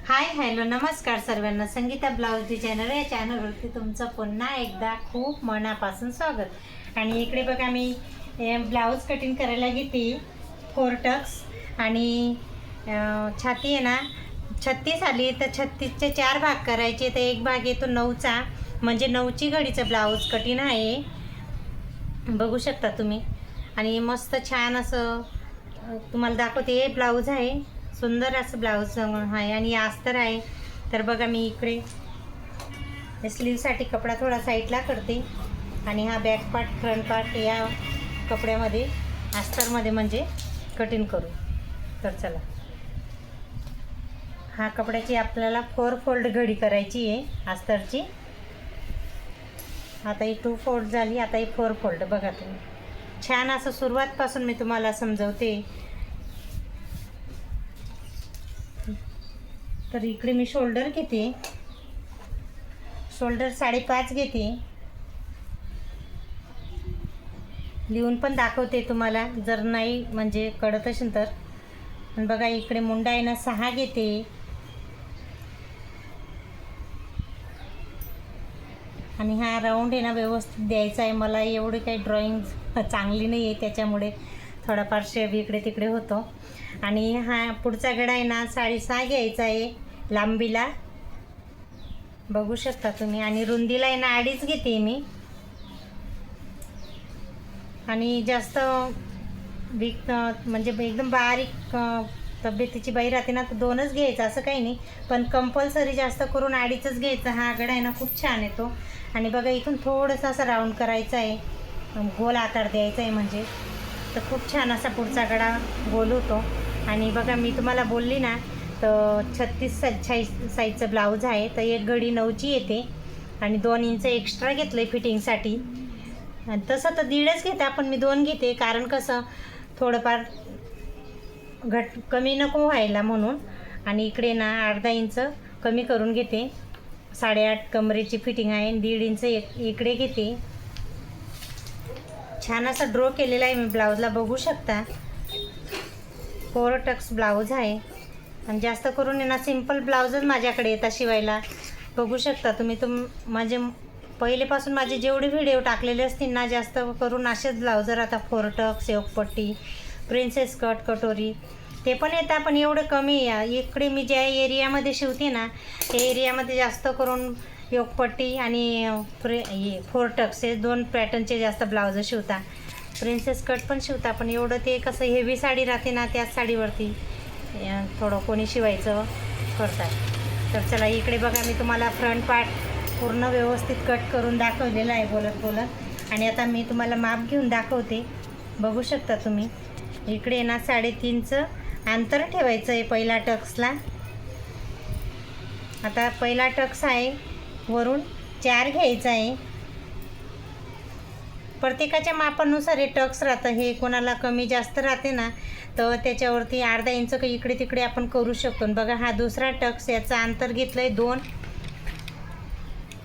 Hi hello नमस्कार सर्वांना. Sangeeta blouse designer या चॅनलवरती तुमचं पुन्हा एकदा खूप मनापासून स्वागत. आणि इकडे बघा मी ब्लाऊज कटिंग करायला घेते 4 टक्स आणि छाती आहे ना 36 आली तर 36चे 4 भाग करायचे. तर एक भाग येतो 9चा, म्हणजे 9ची घडीचं ब्लाऊज कटिंग आहे, बघू शकता तुम्ही. आणि मस्त छान असं तुम्हाला दाखवते. हे ब्लाऊज आहे, सुंदर असं ब्लाऊज आहे आणि अस्तर आहे. तर बघा मी इकडे स्लीवसाठी कपडा थोडा साईडला करते आणि हा बॅक पार्ट फ्रंट पार्ट या कपड्यामध्ये अस्तरमध्ये म्हणजे कटिंग करू. तर चला, हा कपड्याची आपल्याला 4 फोल्ड घडी करायची आहे अस्तरची. आता ही 2 फोल्ड झाली, आता ही 4 फोल्ड. बघा तुम्ही छान असं सुरुवातपासून मी तुम्हाला समजवते. तर इकडे मी शोल्डर घेते, शोल्डर 5.5 घेते. लिहून पण दाखवते तुम्हाला जर नाही म्हणजे कळत असेल तर. पण बघा इकडे मुंडा आहे ना 6 घेते. आणि हा राऊंड आहे ना व्यवस्थित द्यायचा आहे. मला एवढी काही ड्रॉइंग चांगली नाही आहे, त्याच्यामुळे थोडाफार शेप इकडे तिकडे होतो. आणि हा पुढचा गडा आहे ना 6.5 घ्यायचा आहे लांबीला, बघू शकता तुम्ही. आणि रुंदीला आहे ना 2.5 घेते मी. आणि जास्त वीक म्हणजे एकदम बारीक तब्येतीची बाई राहते ना तर 2च घ्यायचं, असं काही नाही. पण कंपल्सरी जास्त करून 2.5च घ्यायचं. हा गडा आहे ना खूप छान येतो. आणि बघा इथून थोडंसं असं राऊंड करायचं आहे, गोल आकार द्यायचा आहे म्हणजे, तर खूप छान असा पुढचा गडा गोल होतो. आणि बघा मी तुम्हाला बोलली ना तर 36 साईजचं ब्लाऊज आहे. तर एक घडी 9ची येते आणि 2 इंच एक्स्ट्रा घेतलं आहे फिटिंगसाठी. तसं तर 1.5च घेते, पण मी 2 घेते, कारण कसं थोडंफार कमी नको व्हायला म्हणून. आणि इकडे ना 1/2 इंच कमी करून घेते. 8.5 कमरेची फिटिंग आहे. 1.5 इंच इकडे घेते. छान असा ड्रॉ केलेला आहे मी ब्लाऊजला, बघू शकता. 4 टक्स ब्लाऊज आहे आणि जास्त करून आहे ना सिंपल ब्लाऊजच माझ्याकडे येतात शिवायला, बघू शकता तुम्ही. म्हणजे पहिलेपासून माझे जेवढे व्हिडिओ टाकलेले असतील ना जास्त करून असेच ब्लाऊज राहतात. 4 टक्स, योगपट्टी, प्रिन्सेस कट, कटोरी ते पण येतात, पण एवढं कमी. इकडे मी ज्या एरियामध्ये शिवते ना त्या एरियामध्ये जास्त करून योगपट्टी आणि 4 टक्स हे 2 पॅटर्नचे जास्त ब्लाऊज शिवता. प्रिन्सेस कट पण शिवता, पण एवढं ते कसं हेवी साडी राहते ना त्याच साडीवरती थोडं कोणी शिवायचं करतात. तर चला इकडे बघा मी तुम्हाला फ्रंट पार्ट पूर्ण व्यवस्थित कट करून दाखवलेला आहे बोलत बोलत. आणि आता मी तुम्हाला माप घेऊन दाखवते, बघू शकता तुम्ही. इकडे ना 3.5चं अंतर ठेवायचं आहे पहिला टक्सला. आता पहिला टक्स आहे, वरून 4 घ्यायचा आहे. प्रत्येकाच्या मापानुसार हे टक्स राहतं. हे कोणाला कमी जास्त राहते ना तर त्याच्यावरती 1/2 इंच इकडे तिकडे आपण करू शकतो. बघा हा दुसरा टक्स, याचं अंतर घेतलं आहे 2.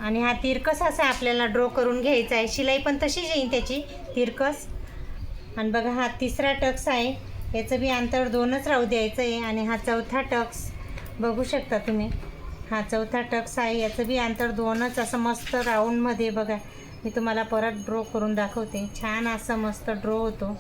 आणि हा तिरकस असा आपल्याला ड्रॉ करून घ्यायचा आहे. शिलाई पण तशीच येईल त्याची तिरकस. आणि बघा हा तिसरा टक्स आहे, याचं बी अंतर 2च राहू द्यायचं आहे. आणि हा चौथा टक्स बघू शकता तुम्ही. हा चौथा टक्स आहे, याचं बी अंतर 2च. असं मस्त राऊंडमध्ये बघा मी तुम्हाला परत ड्रॉ करून दाखवते. छान असं मस्त ड्रॉ होतो.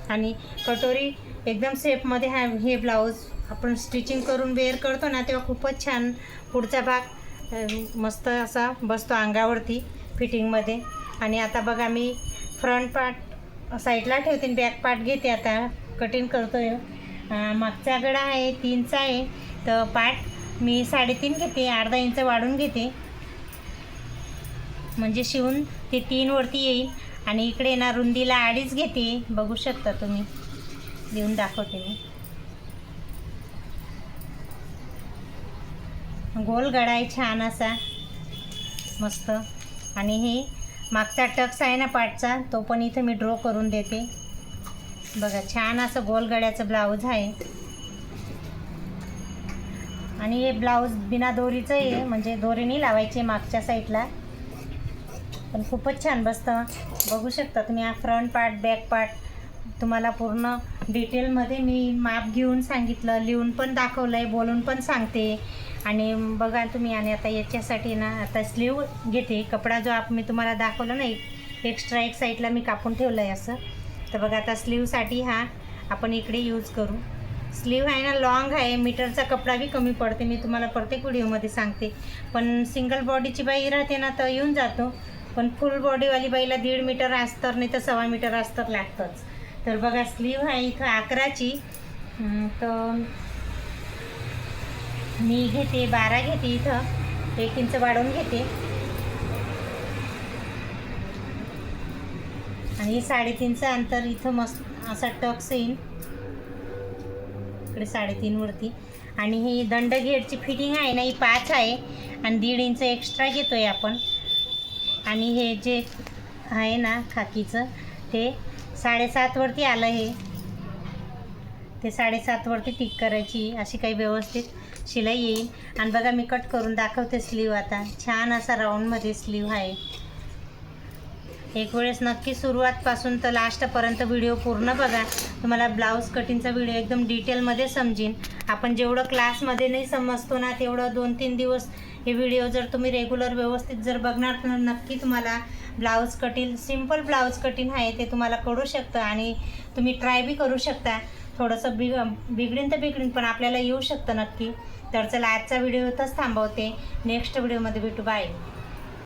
आणि कटोरी एकदम शेपमध्ये हे ब्लाऊज आपण स्टिचिंग करून वेअर करतो ना तेव्हा खूपच छान पुढचा भाग मस्त असा बसतो अंगावरती फिटिंगमध्ये. आणि आता बघा मी फ्रंट पार्ट साईडला ठेवते, बॅक पार्ट घेते. आता कटिंग करतो आहे. मागचा गडा आहे 3चा आहे, तर पार्ट मी 3.5 घेते, 1/2 इंच वाढून घेते म्हणजे शिवून ते 3 वरती येईल. आणि इकडे ना रुंदीला 2.5 घेते, बघू शकता तुम्ही. लिहून दाखवते मी. गोल गळा आहे छान असा मस्त. आणि हे मागचा टक्स आहे ना पाठचा, तो पण इथं मी ड्रॉ करून देते. बघा छान असं गोल गळ्याचं ब्लाऊज आहे. आणि हे ब्लाऊज बिना दोरीचं आहे, म्हणजे दोरी नाही लावायची मागच्या साईडला, पण खूपच छान बसतं, बघू शकता तुम्ही. हा फ्रंट पार्ट बॅक पार्ट तुम्हाला पूर्ण डिटेलमध्ये मी माप घेऊन सांगितलं, लिहून पण दाखवलं आहे, बोलून पण सांगते. आणि बघा तुम्ही, आणि आता याच्यासाठी ना आता स्लीव घेते. कपडा जो मी तुम्हाला दाखवला ना, एक्स्ट्रा एक साईडला मी कापून ठेवलं आहे असं. तर बघा आता स्लीवसाठी हा आपण इकडे यूज करू. स्लीव आहे ना लॉंग आहे, मीटरचा कपडा बी कमी पडते, मी तुम्हाला प्रत्येक व्हिडिओमध्ये सांगते. पण सिंगल बॉडीची बाई राहते ना तर येऊन जातो, पण फुल बॉडीवाली बाईला 1.5 मीटर अस्तर नाही तर 1.25 मीटर अस्तर लागतंच. तर बघा स्लीव आहे इथं 11ची, तर मी घेते 12 घेते, इथं 1 इंच वाढवून घेते. आणि 3.5चं अंतर इथं मस्त असा टक्स येईल इकडे 3.5 वरती. आणि ही दंडघेरची फिटिंग आहे ना ही 5 आहे आणि 1.5 इंच एक्स्ट्रा घेतो आहे आपण. आणि हे जे आहे ना खाकीचं ते 7.5 वरती आलं, हे ते 7.5 वरती टिक करायची, अशी काही व्यवस्थित शिलाई येईल. आणि बघा मी कट करून दाखवते स्लीव. आता छान असा राऊंडमध्ये स्लीव आहे. एक वेळेस नक्की सुरुवातपासून तर लास्टपर्यंत व्हिडिओ पूर्ण बघा, तुम्हाला ब्लाऊज कटिंगचा व्हिडिओ एकदम डिटेलमध्ये समजेल. आपण जेवढं क्लासमध्ये नाही समजतो ना तेवढं 2-3 दिवस हे व्हिडिओ जर तुम्ही रेग्युलर व्यवस्थित जर बघणार तर नक्की तुम्हाला blouse cutting, simple blouse cutting आहे ते तुम्हाला कळू शकतं. आणि तुम्ही ट्राय बी करू शकता. थोडंसं बिघडीन तर बिघडीन, पण आपल्याला येऊ शकतं नक्की. तर चला आजचा व्हिडिओ इथंच थांबवते. नेक्स्ट व्हिडिओमध्ये भेटू. बाय.